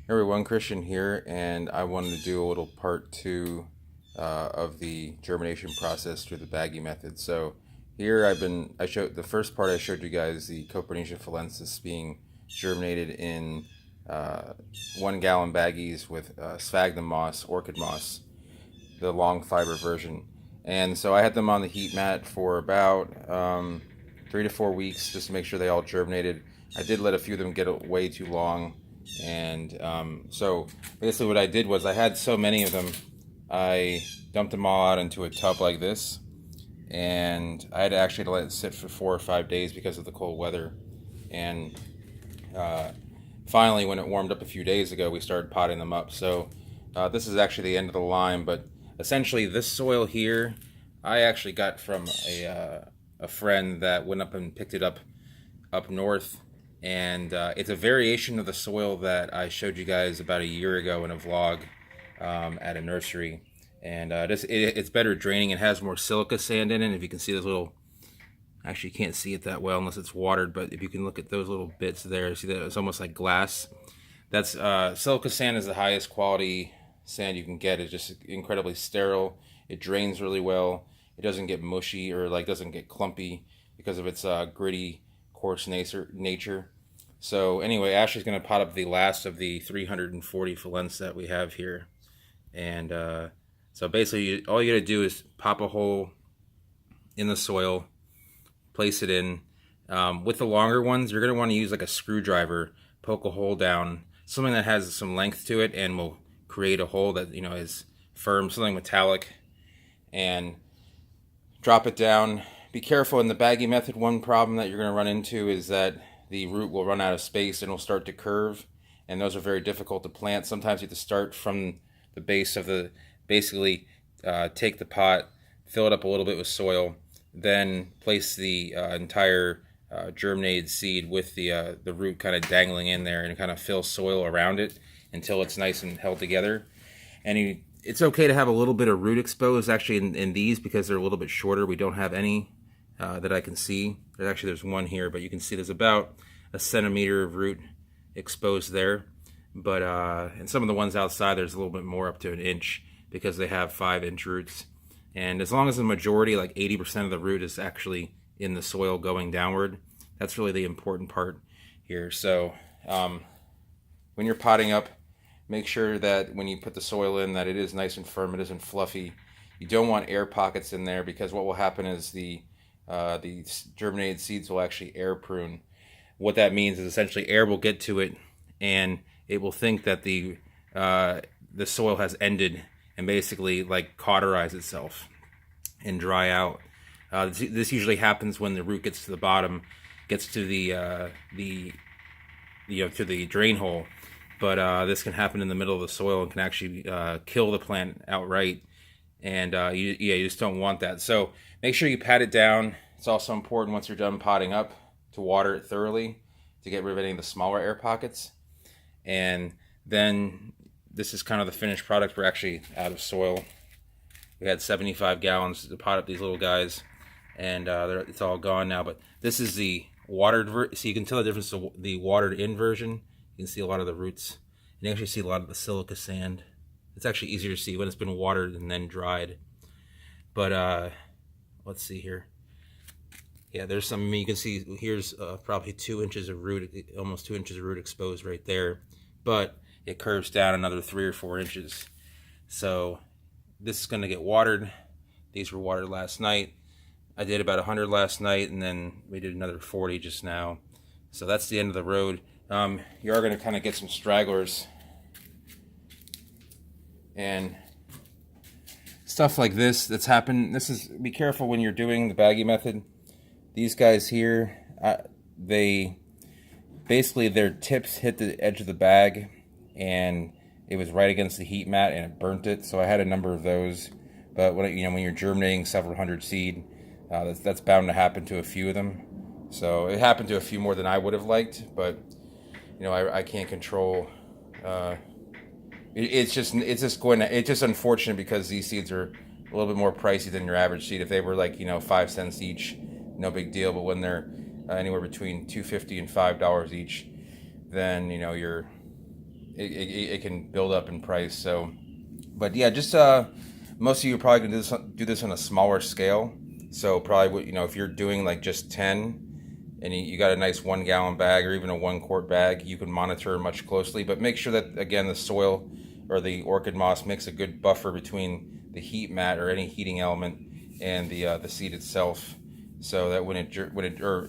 Hey everyone, Christian here, and I wanted to do a little part two of the germination process through the baggie method. So here I showed the first part I showed you guys the Copernicia fallaensis being germinated in uh, 1 gallon baggies with sphagnum moss, orchid moss, the long fiber version. And so I had them on the heat mat for about 3 to 4 weeks just to make sure they all germinated. I did let a few of them get way too long, and so basically what I did was I had so many of them, I dumped them all out into a tub like this, and I had to actually let it sit for 4 or 5 days because of the cold weather. And uh, finally, when it warmed up a few days ago, we started potting them up. So this is actually the end of the line, but essentially this soil here, I actually got from a friend that went up and picked it up north, and it's a variation of the soil that I showed you guys about a year ago in a vlog at a nursery. And it's better draining. It has more silica sand in it. If you can see those little, actually you can't see it that well unless it's watered, but if you can look at those little bits there, see that it's almost like glass. That's silica sand is the highest quality sand you can get. It's just incredibly sterile. It drains really well. It doesn't get mushy or like doesn't get clumpy because of its gritty, coarse nature. So anyway, Ashley's going to pot up the last of the 340 phallens that we have here, and so basically, all you got to do is pop a hole in the soil, place it in. With the longer ones, you're going to want to use like a screwdriver, poke a hole down, something that has some length to it, and will create a hole that is firm, something metallic, and drop it down. Be careful in the baggy method. One problem that you're going to run into is that the root will run out of space and will start to curve, and those are very difficult to plant. Sometimes you have to start from the base of the, basically take the pot, fill it up a little bit with soil, then place the entire germinated seed with the root kind of dangling in there, and kind of fill soil around it until it's nice and held together. And it's okay to have a little bit of root exposed actually in these because they're a little bit shorter. We don't have any that I can see. There's one here, but you can see there's about a centimeter of root exposed there. But and some of the ones outside, there's a little bit more, up to an inch, because they have 5-inch roots. And as long as the majority, like 80% of the root, is actually in the soil going downward, that's really the important part here. So when you're potting up, make sure that when you put the soil in that it is nice and firm, it isn't fluffy. You don't want air pockets in there, because what will happen is the germinated seeds will actually air prune. What that means is essentially air will get to it, and it will think that the soil has ended and basically like cauterize itself and dry out. This usually happens when the root gets to the bottom, gets to the to the drain hole. But this can happen in the middle of the soil and can actually kill the plant outright. And you just don't want that. So make sure you pat it down. It's also important, once you're done potting up, to water it thoroughly to get rid of any of the smaller air pockets. And then this is kind of the finished product. We're actually out of soil. We had 75 gallons to pot up these little guys, and it's all gone now. But this is the watered so you can tell the difference to the watered in version. You can see a lot of the roots. You can actually see a lot of the silica sand. It's actually easier to see when it's been watered and then dried. But let's see here. Yeah, there's some. You can see here's probably 2 inches of root, almost 2 inches of root exposed right there. But it curves down another 3 or 4 inches. So this is going to get watered. These were watered last night. I did about 100 last night, and then we did another 40 just now. So that's the end of the road. You are going to kind of get some stragglers and stuff like this that's happened. Be careful when you're doing the baggy method. These guys here, they basically, their tips hit the edge of the bag, and it was right against the heat mat, and it burnt it. So I had a number of those. But when you're germinating several hundred seed, that's bound to happen to a few of them. So it happened to a few more than I would have liked, but I can't control. It's just unfortunate, because these seeds are a little bit more pricey than your average seed. If they were like 5 cents each, no big deal. But when they're anywhere between $2.50 and $5 each, then it can build up in price. So, but yeah, just most of you are probably gonna do this on a smaller scale. So probably, if you're doing like just 10 and you got a nice 1 gallon bag or even a 1 quart bag, you can monitor much closely. But make sure that, again, the soil or the orchid moss makes a good buffer between the heat mat or any heating element and the seed itself, so that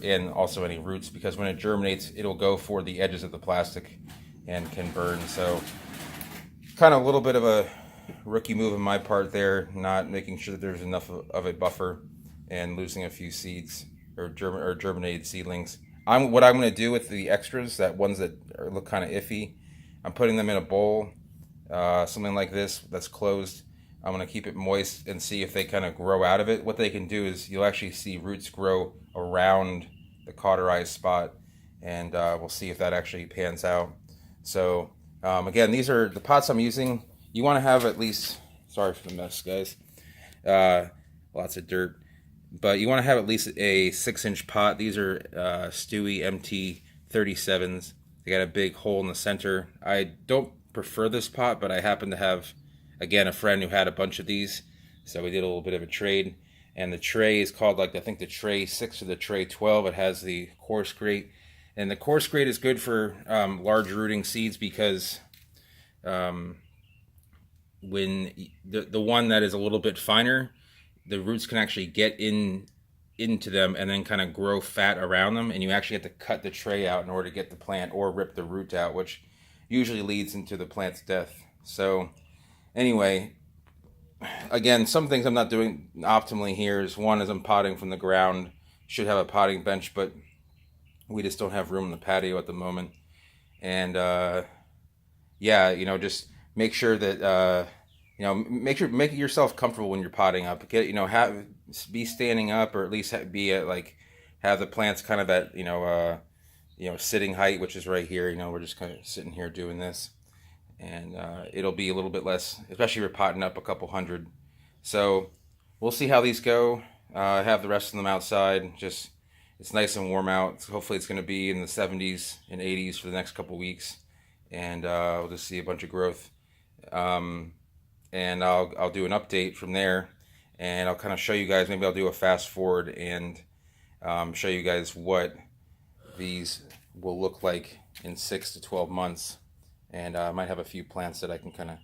and also any roots, because when it germinates, it'll go for the edges of the plastic and can burn. So kind of a little bit of a rookie move on my part there, not making sure that there's enough of a buffer and losing a few seeds or germinated seedlings. What I'm going to do with the extras, that ones that look kind of iffy, I'm putting them in a bowl, something like this that's closed. I'm going to keep it moist and see if they kind of grow out of it. What they can do is you'll actually see roots grow around the cauterized spot, and we'll see if that actually pans out. So again, these are the pots I'm using. You want to have at least, sorry for the mess, guys, lots of dirt, but you want to have at least a 6-inch pot. These are Stewie MT37s. They got a big hole in the center. I don't prefer this pot, but I happen to have, again, a friend who had a bunch of these, so we did a little bit of a trade. And the tray is called, like, I think the tray 6 or the tray 12. It has the coarse grate, and the coarse grate is good for large rooting seeds, because when the one that is a little bit finer, the roots can actually get into them and then kind of grow fat around them, and you actually have to cut the tray out in order to get the plant, or rip the root out, which usually leads into the plant's death. So anyway, again, some things I'm not doing optimally here is, one is I'm potting from the ground. Should have a potting bench, but we just don't have room in the patio at the moment. And yeah, just make sure that make yourself comfortable when you're potting up. Be standing up, or at least be at, like, have the plants kind of at sitting height, which is right here. We're just kind of sitting here doing this, and it'll be a little bit less, especially if you're potting up a couple hundred. So we'll see how these go. I have the rest of them outside. It's nice and warm out. So hopefully it's going to be in the 70s and 80s for the next couple weeks, and we'll just see a bunch of growth. And I'll do an update from there, and I'll kind of show you guys. Maybe I'll do a fast forward and show you guys what these will look like in 6 to 12 months. And I might have a few plants that I can kind of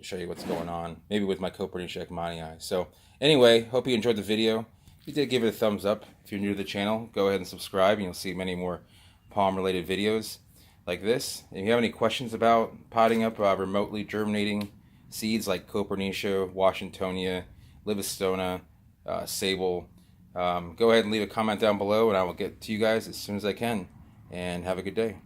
show you what's going on, maybe with my Copernicia ekmanii. So anyway, hope you enjoyed the video. If you did, give it a thumbs up. If you're new to the channel, go ahead and subscribe, and you'll see many more palm related videos like this. If you have any questions about potting up remotely germinating seeds like Copernicia, Washingtonia, Livistona, Sable, go ahead and leave a comment down below, and I will get to you guys as soon as I can. And have a good day.